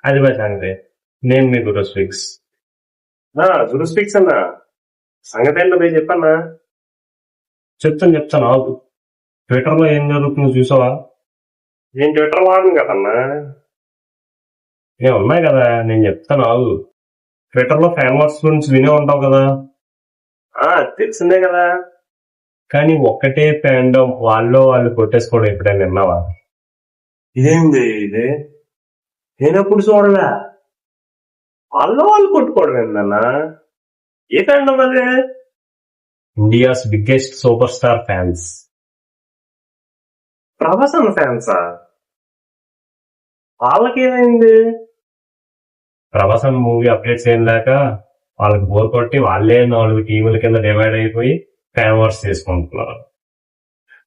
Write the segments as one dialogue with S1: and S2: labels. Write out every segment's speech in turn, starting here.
S1: అది బాయ్ సంగతి. నేను మీ గురు స్పీక్స్.
S2: జురుస్పిక్స్ అన్నా, సంగతి ఏంటో పోయి చెప్పన్నా.
S1: చెప్తాను ఆగు. ట్విట్టర్ లో ఏం జరుగుతుందో చూసావా?
S2: నేను ట్విట్టర్ వాడను కదన్నా.
S1: నేను ఉన్నాయి కదా, నేను చెప్తాను ఆగు. ట్విట్టర్ లో ఫ్యాన్ వార్స్ గురించి వినే ఉంటావు కదా.
S2: తెలిసిందే కదా.
S1: కానీ ఒక్కటే ఫ్యాండమ్ వాళ్ళు కొట్టేసుకోవడం ఎప్పుడైనా విన్నావా?
S2: ఇదేంది ఇది? నేనెప్పుడు చూడలే. వాళ్ళు కొట్టుకోవడం ఏందన్నా? ఏ ఫ్యాండమ్ అదే?
S1: India's biggest super star fans.
S2: Prabhas అన్న ఫ్యాన్సా? వాళ్ళకేమైంది?
S1: ప్రభాస్ అన్న మూవీ అప్డేట్స్ ఏం లేక వాళ్ళకి బోర్ కొట్టి వాళ్ళే 4 టీముల కింద డివైడ్ అయిపోయి ఫ్యాన్ వార్స్ చేసుకుంటున్నారు.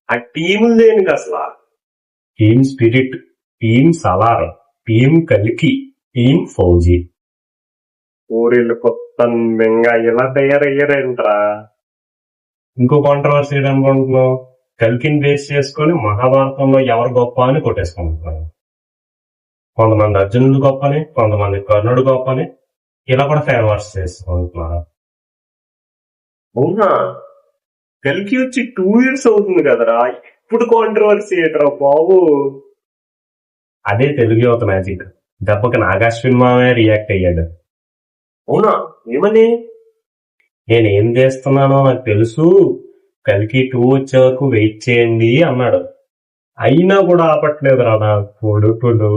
S2: ఆ టీములు దేనికి అసలు?
S1: Team spirit, team Salaar, team కల్కి, టీమ్ ఫౌజీ.
S2: ఊరిళ్ళు కొత్త బెంగా ఇలా తయారయ్యారేంట్రా?
S1: ఇంకో కాంట్రవర్సీ ఏంటనుకుంటున్నావు? కల్కిని బేస్ చేసుకుని మహాభారతంలో ఎవరు గొప్ప అని కొట్టేసుకుంటున్నారు. కొంతమంది అర్జునుడు గొప్పని, కొంతమంది కర్ణుడు గొప్పని, ఇలా కూడా ఫ్యాన్ వార్స్ చేసుకుంటున్నారు.
S2: అవునా? కల్కి వచ్చి 2 years అవుతుంది కదరా, ఇప్పుడు కాంట్రవర్సీ ఏట్రా బాబు?
S1: అదే తెలుగు యువత మ్యాజిక్. దెబ్బకి నాగాశ్విన్ మామే రియాక్ట్ అయ్యాడు.
S2: అవునా? ఏమని?
S1: నేనేం చేస్తున్నానో నాకు తెలుసు, కల్కి 2 వచ్చే వరకు వెయిట్ చేయండి అన్నాడు. అయినా కూడా ఆపట్లేదురా నా కొడుకులు.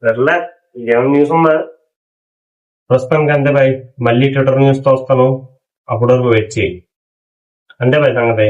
S2: సర్లే, ఇంకేమైనా న్యూస్ ఉందా?
S1: ప్రస్తుతానికి అంతే బాయ్. మళ్ళీ ట్విట్టర్ న్యూస్ తో వస్తాను, అప్పటి వరకు వెయిట్ చేయి. అంతే బాయ్ సంగతి.